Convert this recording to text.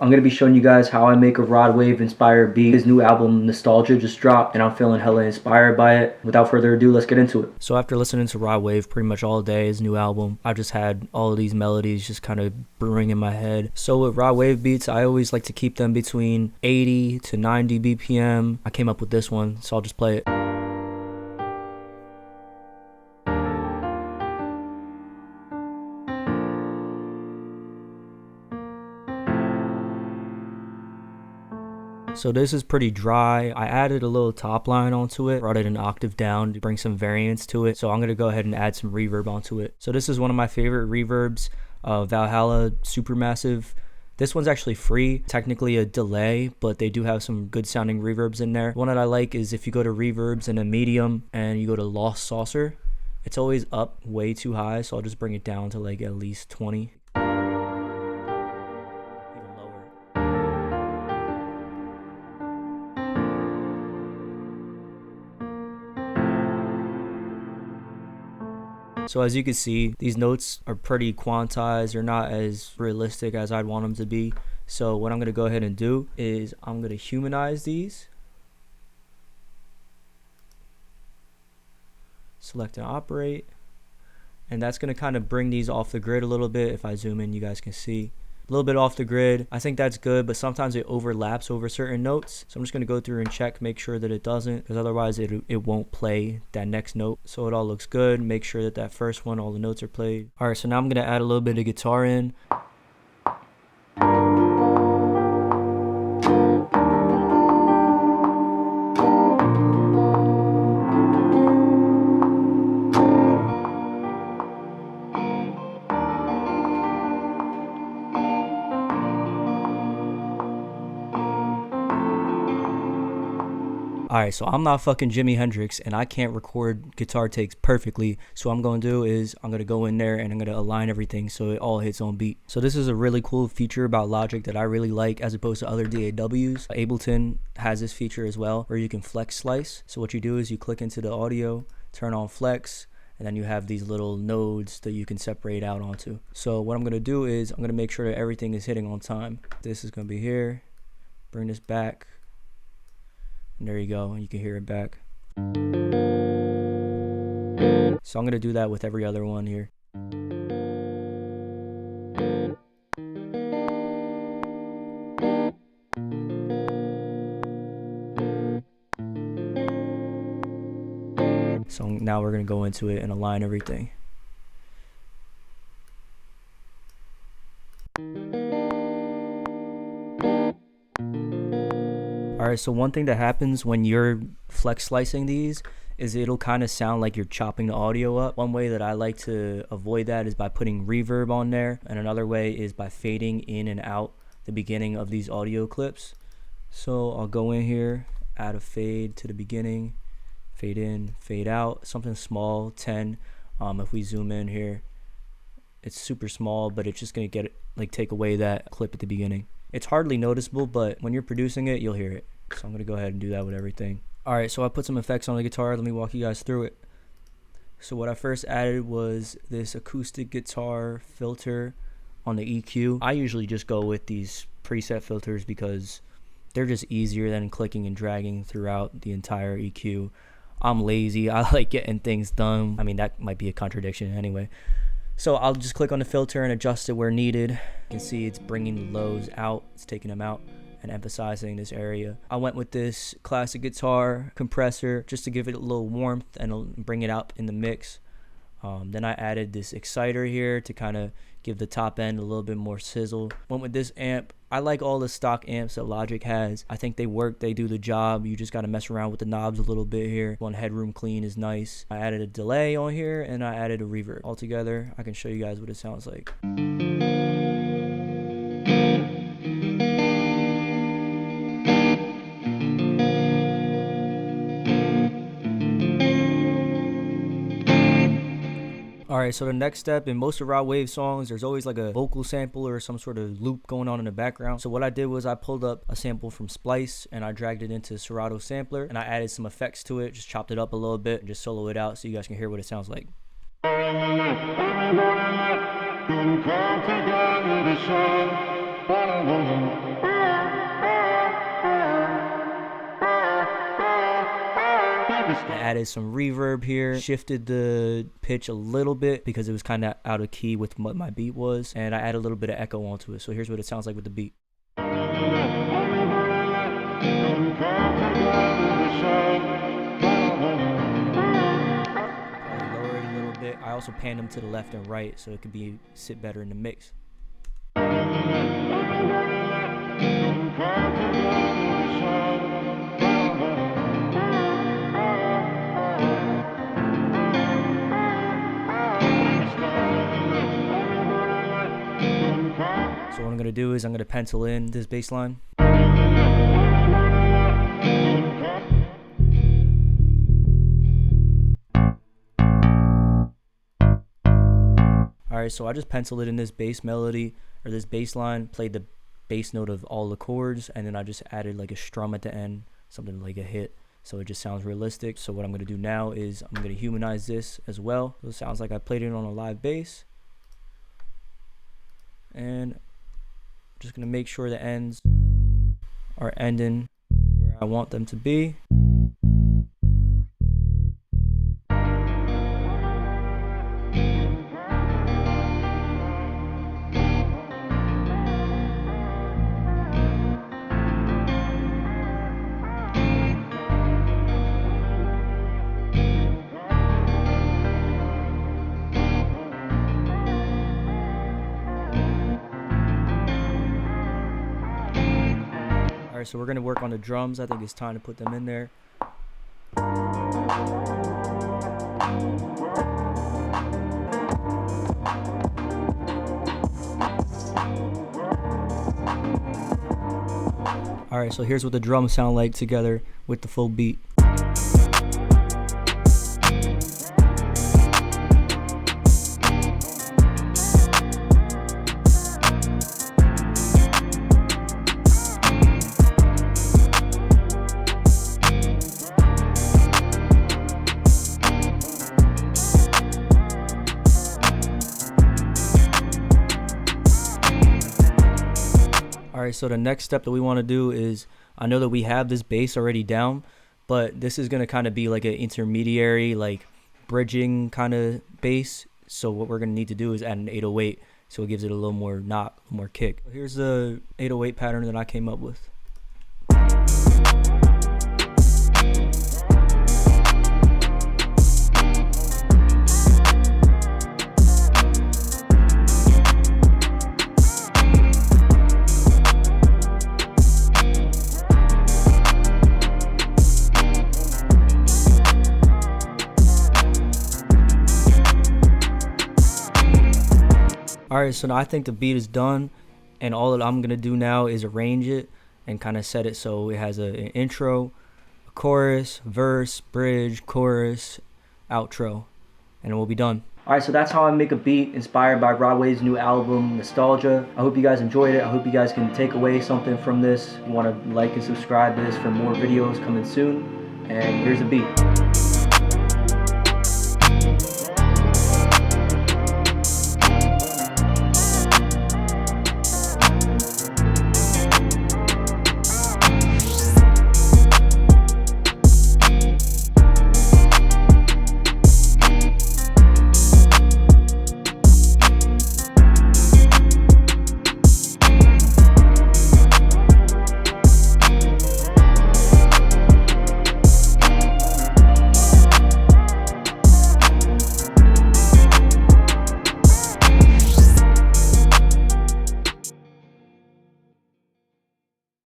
I'm going to be showing you guys how I make a Rod Wave inspired beat. His new album Nostalgia just dropped and I'm feeling hella inspired by it. Without further ado, let's get into it. So after listening to Rod Wave pretty much all day, his new album, I've just had all of these melodies just kind of brewing in my head. So with Rod Wave beats, I always like to keep them between 80 to 90 BPM. I came up with this one, so I'll just play it. So this is pretty dry. I added a little top line onto it, brought it an octave down to bring some variance to it. So I'm gonna go ahead and add some reverb onto it. So this is one of my favorite reverbs, Valhalla Supermassive. This one's actually free, technically a delay, but they do have some good sounding reverbs in there. One that I like is if you go to reverbs in a medium and you go to Lost Saucer, it's always up way too high. So I'll just bring it down to like at least 20. So as you can see, these notes are pretty quantized. They're not as realistic as I'd want them to be. So what I'm going to go ahead and do is I'm going to humanize these. Select and operate. And that's going to kind of bring these off the grid a little bit. If I zoom in, you guys can see. A little bit off the grid. I think that's good, but sometimes it overlaps over certain notes. So I'm just going to go through and check, make sure that it doesn't, because otherwise it won't play that next note. So it all looks good. Make sure that that first one, all the notes are played. All right, so now I'm going to add a little bit of guitar in. Alright, so I'm not fucking Jimi Hendrix and I can't record guitar takes perfectly. So what I'm going to do is I'm going to go in there and I'm going to align everything so it all hits on beat. So this is a really cool feature about Logic that I really like as opposed to other DAWs. Ableton has this feature as well where you can flex slice. So what you do is you click into the audio, turn on flex, and then you have these little nodes that you can separate out onto. So what I'm going to do is I'm going to make sure that everything is hitting on time. This is going to be here. Bring this back. And there you go, you can hear it back. So I'm gonna do that with every other one here. So now we're gonna go into it and align everything. Alright, so one thing that happens when you're flex slicing these is it'll kind of sound like you're chopping the audio up. One way that I like to avoid that is by putting reverb on there, and another way is by fading in and out the beginning of these audio clips. So I'll go in here, add a fade to the beginning, fade in, fade out, something small, 10. If we zoom in here, it's super small, but it's just gonna get it, like take away that clip at the beginning. It's hardly noticeable, but when you're producing it, you'll hear it. So I'm going to go ahead and do that with everything. Alright, so I put some effects on the guitar. Let me walk you guys through it. So what I first added was this acoustic guitar filter on the EQ. I usually just go with these preset filters because they're just easier than clicking and dragging throughout the entire EQ. I'm lazy. I like getting things done. I mean, that might be a contradiction anyway. So I'll just click on the filter and adjust it where needed. You can see it's bringing the lows out, it's taking them out and emphasizing this area. I went with this classic guitar compressor just to give it a little warmth and bring it out in the mix. Then I added this exciter here to kind of give the top end a little bit more sizzle. Went with this amp. I like all the stock amps that Logic has. I think they work, they do the job. You just got to mess around with the knobs a little bit here. One headroom clean is nice. I added a delay on here and I added a reverb. All together, I can show you guys what it sounds like. Alright, so the next step in most of Rod Wave songs, there's always like a vocal sample or some sort of loop going on in the background. So what I did was I pulled up a sample from Splice and I dragged it into Serato Sampler and I added some effects to it, just chopped it up a little bit and just solo it out so you guys can hear what it sounds like. I added some reverb here, shifted the pitch a little bit because it was kind of out of key with what my beat was, and I added a little bit of echo onto it. So here's what it sounds like with the beat. Lower it a little bit. I also panned them to the left and right so it could sit better in the mix. So what I'm going to do is I'm going to pencil in this bass line. Alright, so I just penciled it in this bass melody, or this bass line, played the bass note of all the chords, and then I just added like a strum at the end, something like a hit, so it just sounds realistic. So what I'm going to do now is I'm going to humanize this as well. So it sounds like I played it on a live bass. And I'm just going to make sure the ends are ending where I want them to be. Alright, so we're going to work on the drums. I think it's time to put them in there. Alright, so here's what the drums sound like together with the full beat. Alright, so the next step that we want to do is, I know that we have this bass already down, but this is going to kind of be like an intermediary, like bridging kind of bass. So what we're going to need to do is add an 808, so it gives it a little more knot, a little more kick. Here's the 808 pattern that I came up with. Alright, so now I think the beat is done, and all that I'm going to do now is arrange it and kind of set it so it has an intro, a chorus, verse, bridge, chorus, outro, and we'll be done. Alright, so that's how I make a beat inspired by Broadway's new album, Nostalgia. I hope you guys enjoyed it. I hope you guys can take away something from this. If you want to like and subscribe to this for more videos coming soon. And here's the beat.